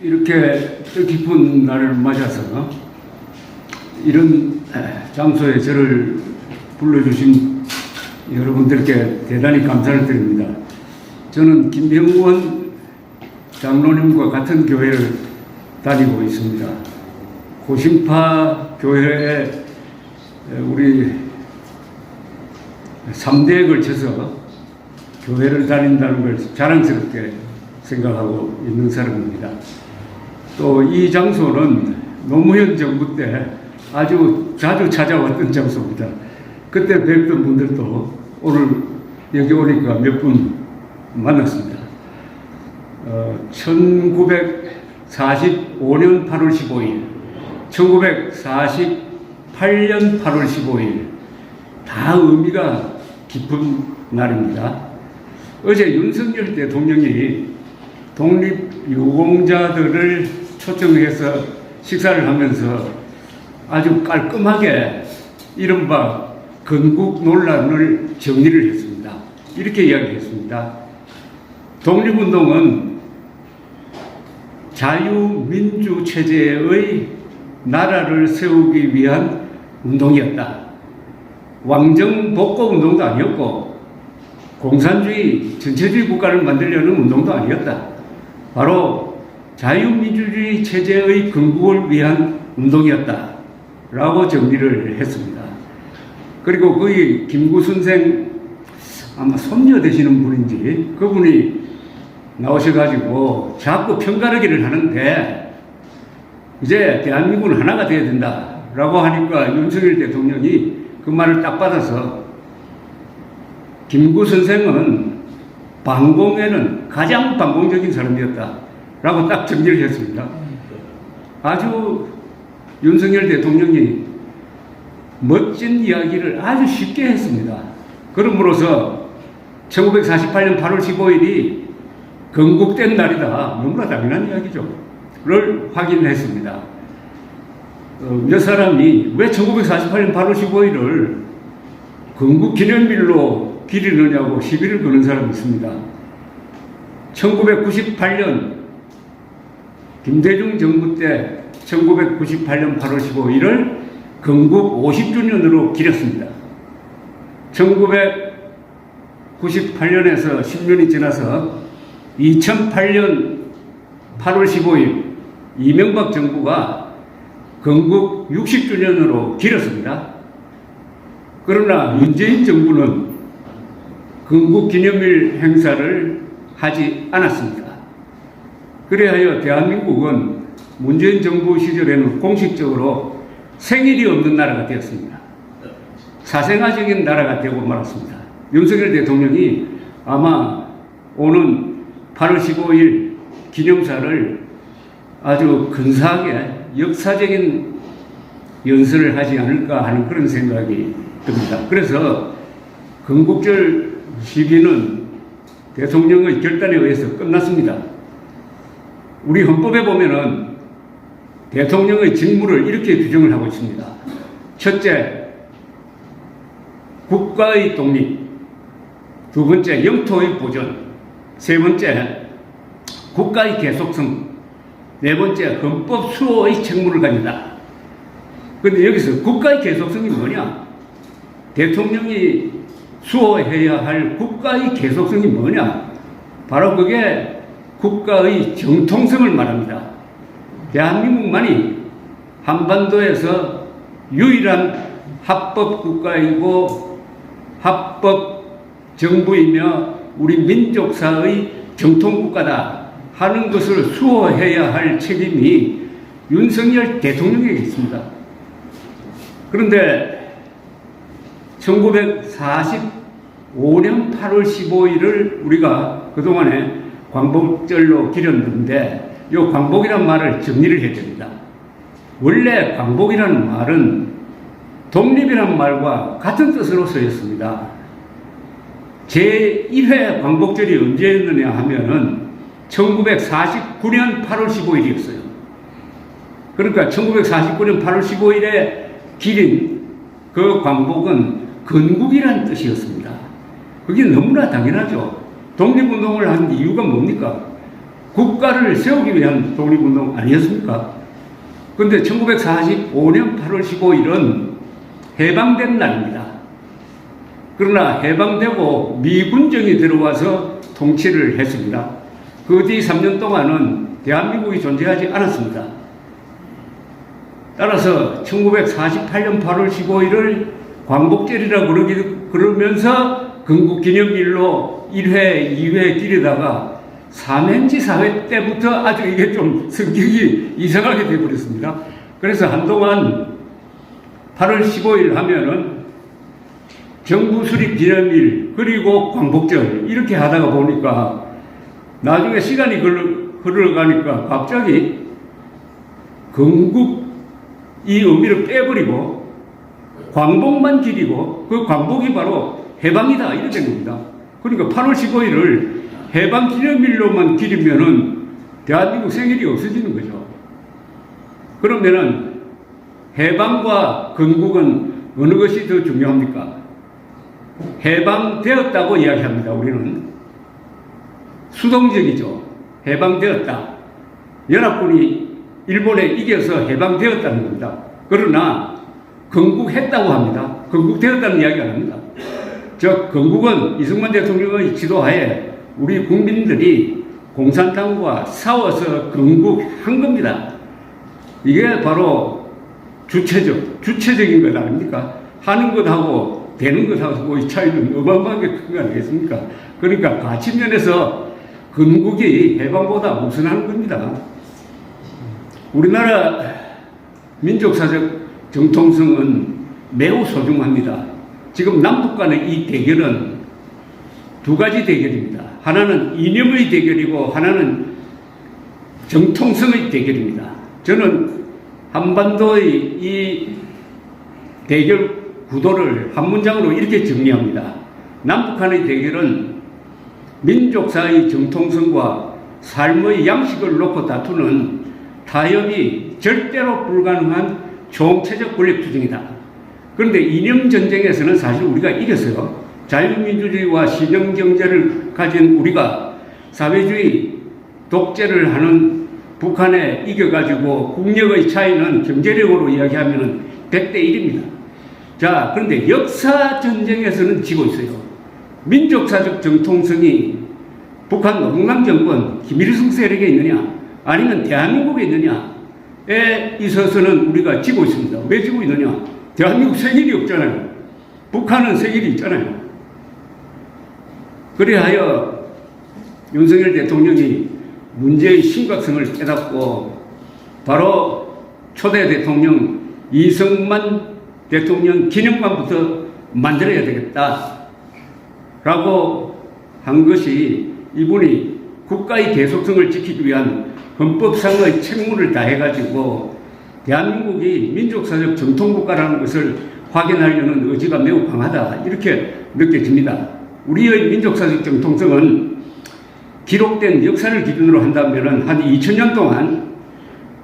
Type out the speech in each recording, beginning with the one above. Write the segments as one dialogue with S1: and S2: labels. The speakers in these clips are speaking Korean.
S1: 이렇게 뜻깊은 날을 맞아서 이런 장소에 저를 불러주신 여러분들께 대단히 감사를 드립니다. 저는 김병원 장로님과 같은 교회를 다니고 있습니다. 고신파 교회에 우리 3대에 걸쳐서 교회를 다닌다는 걸 자랑스럽게 생각하고 있는 사람입니다. 또 이 장소는 노무현 정부 때 아주 자주 찾아왔던 장소입니다. 그때 뵙던 분들도 오늘 여기 오니까 몇 분 만났습니다. 1945년 8월 15일, 1948년 8월 15일 다 의미가 깊은 날입니다. 어제 윤석열 대통령이 독립유공자들을 초청해서 식사를 하면서 아주 깔끔하게 이른바 건국 논란을 정리를 했습니다. 이렇게 이야기했습니다. 독립운동은 자유민주체제의 나라를 세우기 위한 운동이었다. 왕정복고운동도 아니었고 공산주의 전체주의 국가를 만들려는 운동도 아니었다. 바로 자유민주주의 체제의 건국을 위한 운동이었다 라고 정리를 했습니다. 그리고 거기 김구 선생 아마 손녀 되시는 분인지 그분이 나오셔가지고 자꾸 편가르기를 하는데 이제 대한민국은 하나가 되어야 된다 라고 하니까 윤석열 대통령이 그 말을 딱 받아서 김구 선생은 반공에는 가장 반공적인 사람이었다 라고 딱 정리를 했습니다. 아주 윤석열 대통령이 멋진 이야기를 아주 쉽게 했습니다. 그럼으로써 1948년 8월 15일이 건국된 날이다. 너무나 당연한 이야기죠. 를 확인했습니다. 몇 사람이 왜 1948년 8월 15일을 건국기념일로 기리느냐고 시비를 거는 사람이 있습니다. 1998년 김대중 정부 때 1998년 8월 15일을 건국 50주년으로 기렸습니다. 1998년에서 10년이 지나서 2008년 8월 15일 이명박 정부가 건국 60주년으로 기렸습니다. 그러나 문재인 정부는 건국 기념일 행사를 하지 않았습니다. 그래하여 대한민국은 문재인 정부 시절에는 공식적으로 생일이 없는 나라가 되었습니다. 사생아적인 나라가 되고 말았습니다. 윤석열 대통령이 아마 오는 8월 15일 기념사를 아주 근사하게 역사적인 연설을 하지 않을까 하는 그런 생각이 듭니다. 그래서 건국절 시기는 대통령의 결단에 의해서 끝났습니다. 우리 헌법에 보면은 대통령의 직무를 이렇게 규정을 하고 있습니다. 첫째, 국가의 독립. 두 번째, 영토의 보존. 세 번째, 국가의 계속성. 네 번째, 헌법 수호의 책무를 가진다. 그런데 여기서 국가의 계속성이 뭐냐? 대통령이 수호해야 할 국가의 계속성이 뭐냐? 바로 그게 국가의 정통성을 말합니다. 대한민국만이 한반도에서 유일한 합법 국가이고 합법 정부이며 우리 민족사의 정통국가다 하는 것을 수호해야 할 책임이 윤석열 대통령에게 있습니다. 그런데 1945년 8월 15일을 우리가 그동안에 광복절로 기렸는데 이 광복이란 말을 정리를 해야 됩니다. 원래 광복이라는 말은 독립이라는 말과 같은 뜻으로 쓰였습니다. 제1회 광복절이 언제였느냐 하면은 1949년 8월 15일이었어요. 그러니까 1949년 8월 15일에 기린 그 광복은 건국이라는 뜻이었습니다. 그게 너무나 당연하죠. 독립운동을 한 이유가 뭡니까? 국가를 세우기 위한 독립운동 아니었습니까? 그런데 1945년 8월 15일은 해방된 날입니다. 그러나 해방되고 미군정이 들어와서 통치를 했습니다. 그 뒤 3년 동안은 대한민국이 존재하지 않았습니다. 따라서 1948년 8월 15일을 광복절이라고 그러면서 건국기념일로 1회, 2회 길에다가 삼행시 사회 때부터 아주 이게 좀 성격이 이상하게 되어버렸습니다. 그래서 한동안 8월 15일 하면은 정부 수립 기념일 그리고 광복절 이렇게 하다가 보니까 나중에 시간이 흘러가니까 갑자기 건국 이 의미를 빼버리고 광복만 기리고 그 광복이 바로 해방이다 이렇게 된 겁니다. 그러니까 8월 15일을 해방 기념일로만 기리면은 대한민국 생일이 없어지는 거죠. 그러면은 해방과 건국은 어느 것이 더 중요합니까? 해방되었다고 이야기합니다. 우리는 수동적이죠. 해방되었다. 연합군이 일본에 이겨서 해방되었다는 겁니다. 그러나 건국했다고 합니다. 건국되었다는 이야기 안 합니다. 즉 건국은 이승만 대통령의 지도하에 우리 국민들이 공산당과 싸워서 건국한 겁니다. 이게 바로 주체적인 것 아닙니까? 하는 것하고 되는 것하고 이 차이는 어마어마하게 큰 거 아니겠습니까? 그러니까 가치 면에서 건국이 해방보다 우선하는 겁니다. 우리나라 민족사적 정통성은 매우 소중합니다. 지금 남북 간의 이 대결은 두 가지 대결입니다. 하나는 이념의 대결이고 하나는 정통성의 대결입니다. 저는 한반도의 이 대결 구도를 한 문장으로 이렇게 정리합니다. 남북 간의 대결은 민족사의 정통성과 삶의 양식을 놓고 다투는 타협이 절대로 불가능한 총체적 권력투쟁이다. 그런데 이념전쟁에서는 사실 우리가 이겼어요. 자유민주주의와 신형경제를 가진 우리가 사회주의 독재를 하는 북한에 이겨가지고 국력의 차이는 경제력으로 이야기하면 100대 1입니다. 자, 그런데 역사전쟁에서는 지고 있어요. 민족사적 정통성이 북한 농남정권 김일성 세력에 있느냐 아니면 대한민국에 있느냐에 있어서는 우리가 지고 있습니다. 왜 지고 있느냐? 대한민국 생일이 없잖아요. 북한은 생일이 있잖아요. 그리하여 윤석열 대통령이 문제의 심각성을 깨닫고 바로 초대 대통령 이승만 대통령 기념관부터 만들어야 되겠다라고 한 것이 이분이 국가의 계속성을 지키기 위한 헌법상의 책무를 다해가지고 대한민국이 민족사적 정통국가라는 것을 확인하려는 의지가 매우 강하다 이렇게 느껴집니다. 우리의 민족사적 정통성은 기록된 역사를 기준으로 한다면 한 2000년 동안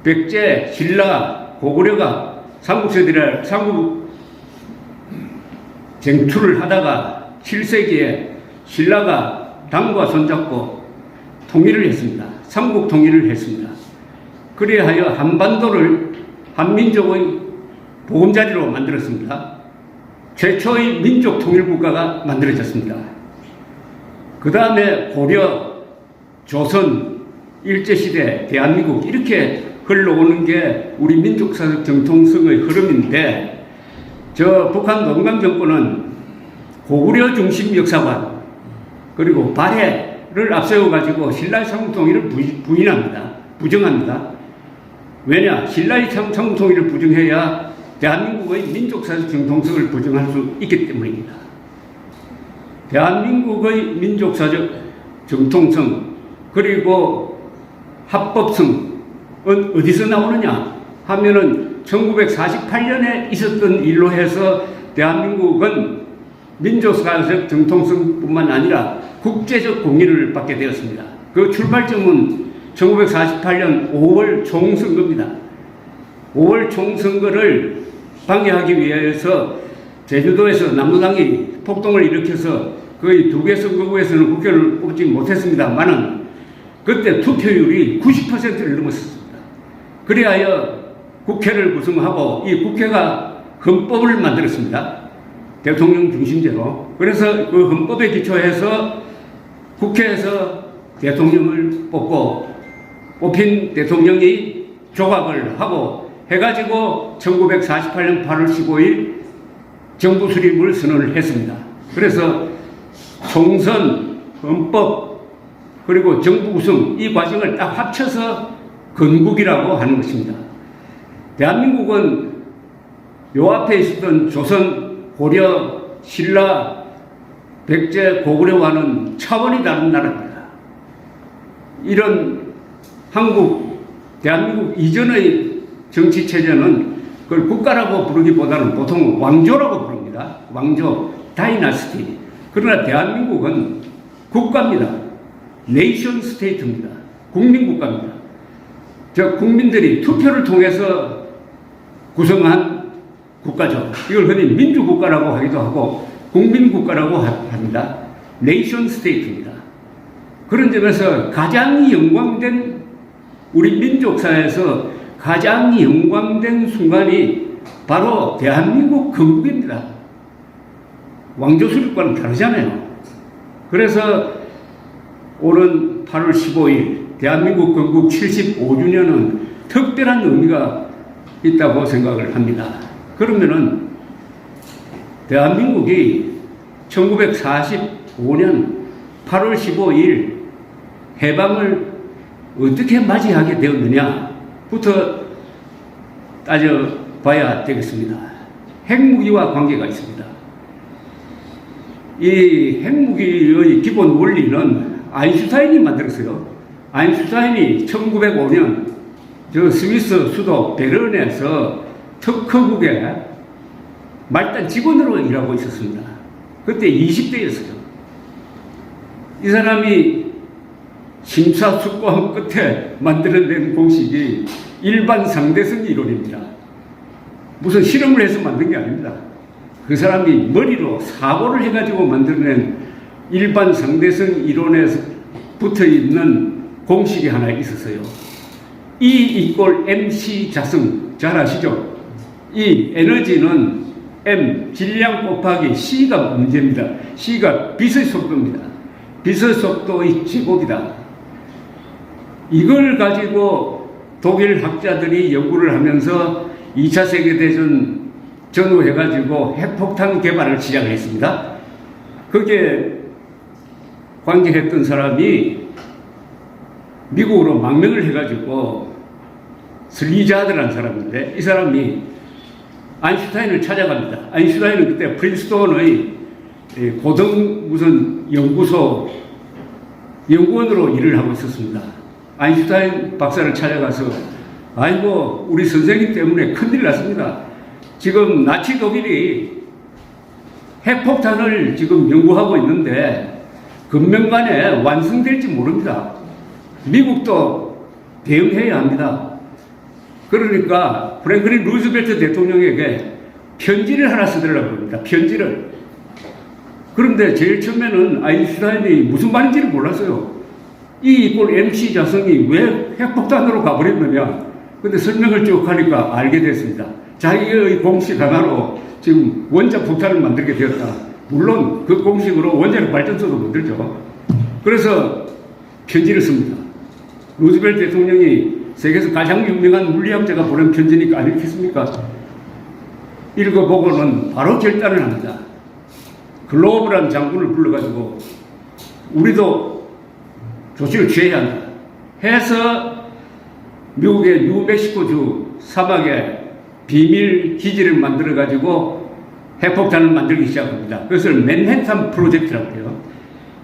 S1: 백제, 신라, 고구려가 삼국세대를 삼국 쟁투를 하다가 7세기에 신라가 당과 손잡고 통일을 했습니다. 삼국 통일을 했습니다. 그리하여 한반도를 한민족의 보금자리로 만들었습니다. 최초의 민족 통일국가가 만들어졌습니다. 그 다음에 고려, 조선, 일제시대, 대한민국 이렇게 흘러오는 게 우리 민족사적 정통성의 흐름인데 저 북한 농감정권은 고구려 중심 역사관 그리고 발해를 앞세워가지고 신라의 삼국통일을 부인합니다. 부정합니다. 왜냐? 신라의 삼국통일을 부정해야 대한민국의 민족사적 정통성을 부정할 수 있기 때문입니다. 대한민국의 민족사적 정통성 그리고 합법성은 어디서 나오느냐 하면은 1948년에 있었던 일로 해서 대한민국은 민족사적 정통성뿐만 아니라 국제적 공인을 받게 되었습니다. 그 출발점은 1948년 5월 총선거입니다. 5월 총선거를 방해하기 위해서 제주도에서 남로당이 폭동을 일으켜서 거의 2개 선거구에서는 국회를 뽑지 못했습니다만은 그때 투표율이 90%를 넘었습니다. 그리하여 국회를 구성하고 이 국회가 헌법을 만들었습니다. 대통령 중심제로. 그래서 그 헌법에 기초해서 국회에서 대통령을 뽑고 뽑힌 대통령이 조각을 하고 해가지고 1948년 8월 15일 정부 수립을 선언을 했습니다. 그래서 총선, 헌법, 그리고 정부 구성 이 과정을 딱 합쳐서 건국이라고 하는 것입니다. 대한민국은 요 앞에 있었던 조선, 고려, 신라, 백제, 고구려와는 차원이 다른 나라입니다. 이런 한국, 대한민국 이전의 정치체제는 그걸 국가라고 부르기보다는 보통 왕조라고 부릅니다. 왕조, 다이나스티. 그러나 대한민국은 국가입니다. 네이션 스테이트입니다. 국민국가입니다. 국민들이 투표를 통해서 구성한 국가죠. 이걸 흔히 민주국가라고 하기도 하고 국민국가라고 합니다. 네이션 스테이트입니다. 그런 점에서 가장 영광된 우리 민족사에서 가장 영광된 순간이 바로 대한민국 건국입니다. 왕조 수립과는 다르잖아요. 그래서 오는 8월 15일 대한민국 건국 75주년은 특별한 의미가 있다고 생각을 합니다. 그러면은 대한민국이 1945년 8월 15일 해방을 어떻게 맞이하게 되었느냐부터 따져봐야 되겠습니다. 핵무기와 관계가 있습니다. 이 핵무기의 기본 원리는 아인슈타인이 만들었어요. 아인슈타인이 1905년 저 스위스 수도 베른에서 특허국에 말단 직원으로 일하고 있었습니다. 그때 20대였어요. 이 사람이 심사숙고한 끝에 만들어낸 공식이 일반 상대성 이론입니다. 무슨 실험을 해서 만든 게 아닙니다. 그 사람이 머리로 사고를 해가지고 만들어낸 일반 상대성 이론에 붙어 있는 공식이 하나 있었어요. E = mc 자성. 잘 아시죠? 이 에너지는 m 질량 곱하기 c가 문제입니다. c가 빛의 속도입니다. 빛의 속도의 제곱이다. 이걸 가지고 독일 학자들이 연구를 하면서 2차 세계대전 전후해가지고 핵폭탄 개발을 시작을 했습니다. 거기에 관계했던 사람이 미국으로 망명을 해가지고 슬리자드라는 사람인데 이 사람이 아인슈타인을 찾아갑니다. 아인슈타인은 그때 프린스톤의 고등 무슨 연구소 연구원으로 일을 하고 있었습니다. 아인슈타인 박사를 찾아가서 아이고 우리 선생님 때문에 큰일 났습니다. 지금 나치 독일이 핵폭탄을 지금 연구하고 있는데 금년간에 완성될지 모릅니다. 미국도 대응해야 합니다. 그러니까 프랭클린 루즈벨트 대통령에게 편지를 하나 쓰더라고 합니다. 편지를. 그런데 제일 처음에는 아인슈타인이 무슨 말인지를 몰랐어요. E = mc 자성이 왜 핵폭탄으로 가버렸느냐. 근데 설명을 쭉 하니까 알게 됐습니다. 자기의 공식 하나로 지금 원자 폭탄을 만들게 되었다. 물론 그 공식으로 원자력 발전소도 만들죠. 그래서 편지를 씁니다. 루즈벨트 대통령이 세계에서 가장 유명한 물리학자가 보낸 편지니까 아니겠습니까? 읽어보고는 바로 결단을 합니다. 글로벌한 장군을 불러가지고 우리도 조치를 취해야 한다 해서 미국의 뉴멕시코주 사막에 비밀 기지를 만들어가지고 핵폭탄을 만들기 시작합니다. 그것을 맨해튼 프로젝트라고 해요.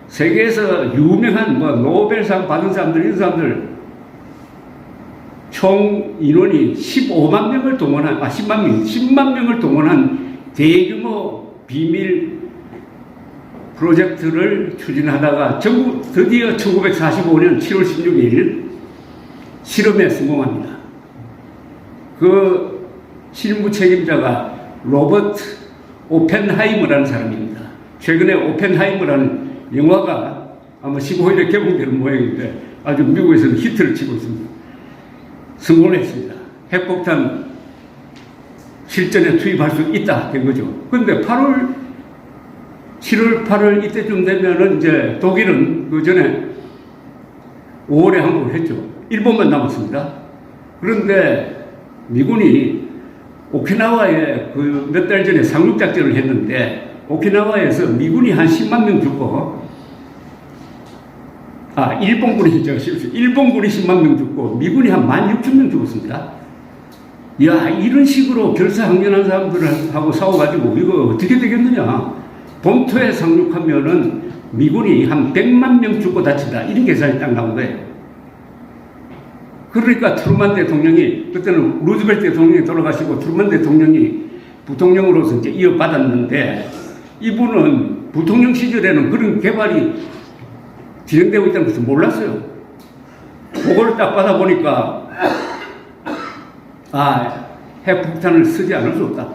S1: 세계에서 유명한 노벨상 받은 사람들, 이런 사람들 총 인원이 15만 명을 동원한, 10만 명을 동원한 대규모 비밀 프로젝트를 추진하다가 드디어 1945년 7월 16일 실험에 성공합니다. 그 실무 책임자가 로버트 오펜하이머라는 사람입니다. 최근에 오펜하이머라는 영화가 아마 15일에 개봉되는 모양인데 아주 미국에서는 히트를 치고 있습니다. 성공을 했습니다. 핵폭탄 실전에 투입할 수 있다 된 거죠. 그런데 7월 8월 이때쯤 되면은 이제 독일은 그 전에 5월에 항복을 했죠. 일본만 남았습니다. 그런데 미군이 오키나와에 그 몇 달 전에 상륙작전을 했는데 오키나와에서 미군이 한 10만 명 죽고 일본군이 10만 명 죽고 미군이 한 16,000명 죽었습니다. 야, 이런 식으로 결사항전한 사람들하고 싸워가지고 이거 어떻게 되겠느냐. 본토에 상륙하면은 미군이 한 100만 명 죽고 다친다. 이런 계산이 딱 나온 거예요. 그러니까 트루만 대통령이, 그때는 루즈벨트 대통령이 돌아가시고 트루만 대통령이 부통령으로서 이제 이어받았는데 이분은 부통령 시절에는 그런 개발이 진행되고 있다는 것을 몰랐어요. 그걸 딱 받아보니까 핵폭탄을 쓰지 않을 수 없다.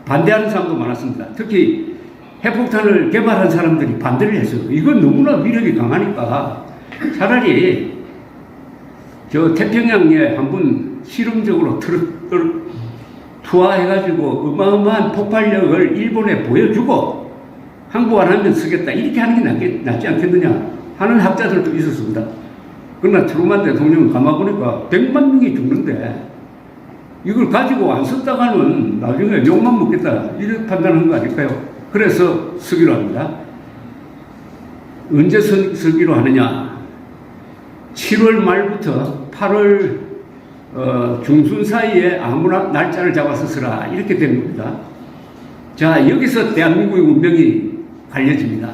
S1: 반대하는 사람도 많았습니다. 특히 핵폭탄을 개발한 사람들이 반대를 했어요. 이건 너무나 위력이 강하니까 차라리 저 태평양에 한번 실험적으로 투하해가지고 어마어마한 폭발력을 일본에 보여주고 항복 안 하면 쓰겠다. 이렇게 하는 게 낫지 않겠느냐 하는 학자들도 있었습니다. 그러나 트루만 대통령은 가만보니까 100만 명이 죽는데 이걸 가지고 안 썼다가는 나중에 욕만 먹겠다. 이렇게 판단한 거 아닐까요? 그래서 쓰기로 합니다. 언제 쓰기로 하느냐? 7월 말부터 8월 중순 사이에 아무나 날짜를 잡아서 쓰라. 이렇게 된 겁니다. 자, 여기서 대한민국의 운명이 갈려집니다.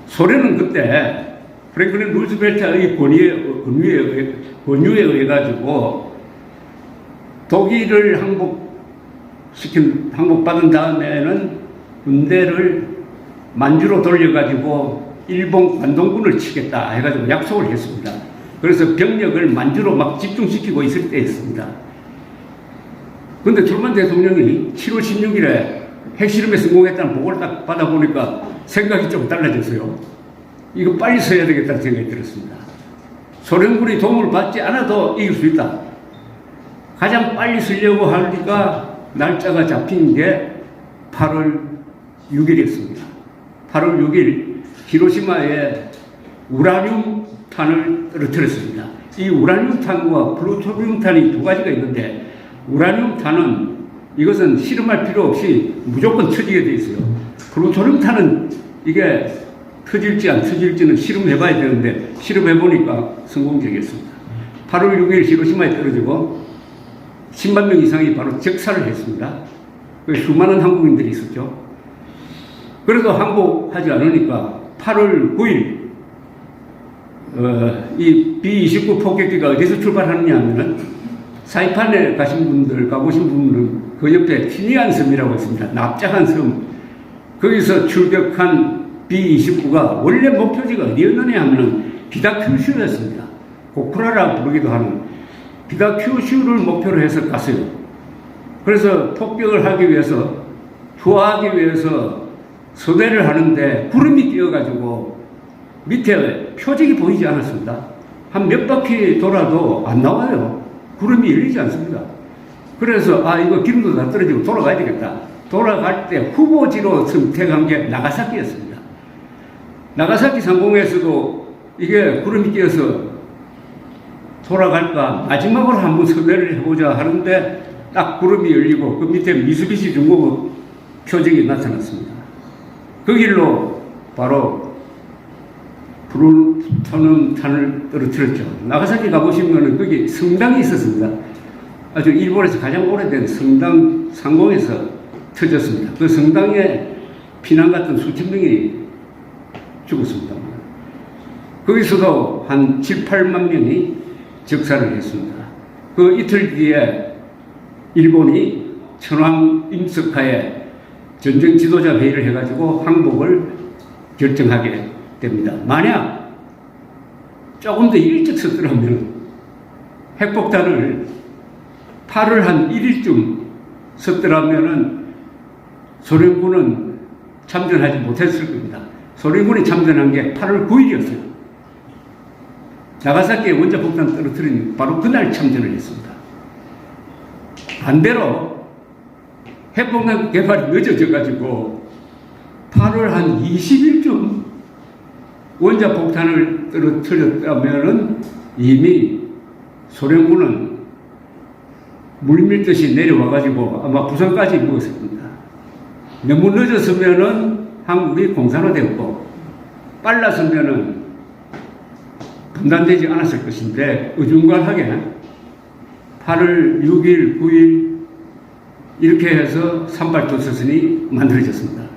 S1: 소련은 그때 프랭클린 루즈벨트의 권유에 의해 가지고 독일을 항복받은 다음에는 군대를 만주로 돌려가지고 일본 관동군을 치겠다 해가지고 약속을 했습니다. 그래서 병력을 만주로 막 집중시키고 있을 때였습니다. 그런데 트루만 대통령이 7월 16일에 핵실험에 성공했다는 보고를 딱 받아보니까 생각이 좀 달라졌어요. 이거 빨리 써야 되겠다는 생각이 들었습니다. 소련군이 도움을 받지 않아도 이길 수 있다. 가장 빨리 쓰려고 하니까 날짜가 잡힌 게 8월 6일이었습니다. 8월 6일 히로시마에 우라늄 탄을 떨어뜨렸습니다. 이 우라늄 탄과 플루토늄 탄이 두 가지가 있는데 우라늄 탄은 이것은 실험할 필요 없이 무조건 터지게 돼 있어요. 플루토늄 탄은 이게 터질지 안 터질지는 실험해봐야 되는데 실험해보니까 성공적이었습니다. 8월 6일 히로시마에 떨어지고 10만 명 이상이 바로 적사를 했습니다. 수많은 한국인들이 있었죠. 그래도 항복하지 않으니까 8월 9일 이 B-29 폭격기가 어디서 출발하느냐 하면은 사이판에 가보신 분들은 그 옆에 티니안 섬이라고 있습니다. 납작한 섬. 거기서 출격한 B-29가 원래 목표지가 어디였느냐 하면은 비다큐슈였습니다. 고쿠라라 부르기도 하는 비다큐슈를 목표로 해서 갔어요. 그래서 폭격을 하기 위해서, 투하하기 위해서 서대를 하는데 구름이 끼어가지고 밑에 표적이 보이지 않았습니다. 한 몇 바퀴 돌아도 안 나와요. 구름이 열리지 않습니다. 그래서 이거 기름도 다 떨어지고 돌아가야 되겠다. 돌아갈 때 후보지로 선택한 게 나가사키였습니다. 나가사키 상공에서도 이게 구름이 끼어서 돌아갈까 마지막으로 한번 서대를 해보자 하는데 딱 구름이 열리고 그 밑에 미쓰비시 중공업 표적이 나타났습니다. 그 길로 바로 플루토늄 탄을 떨어뜨렸죠. 나가사키 가보시면 거기 성당이 있었습니다. 아주 일본에서 가장 오래된 성당 상공에서 터졌습니다. 그 성당에 피난 갔던 수천 명이 죽었습니다. 거기서도 한 7, 8만 명이 적사를 했습니다. 그 이틀 뒤에 일본이 천황 임석하에 전쟁 지도자 회의를 해가지고 항복을 결정하게 됩니다. 만약 조금 더 일찍 썼더라면 핵폭탄을 8월 한 1일쯤 썼더라면 소련군은 참전하지 못했을 겁니다. 소련군이 참전한 게 8월 9일이었어요. 나가사키에 원자폭탄 떨어뜨린 바로 그날 참전을 했습니다. 반대로 핵폭탄 개발이 늦어져가지고 8월 한 20일쯤 원자폭탄을 떨어뜨렸다면은 이미 소련군은 물밀듯이 내려와가지고 아마 부산까지 먹었을 겁니다. 너무 늦었으면은 한국이 공산화되었고 빨랐으면은 분단되지 않았을 것인데 어중간하게 8월 6일, 9일 이렇게 해서 산발도서선이 만들어졌습니다.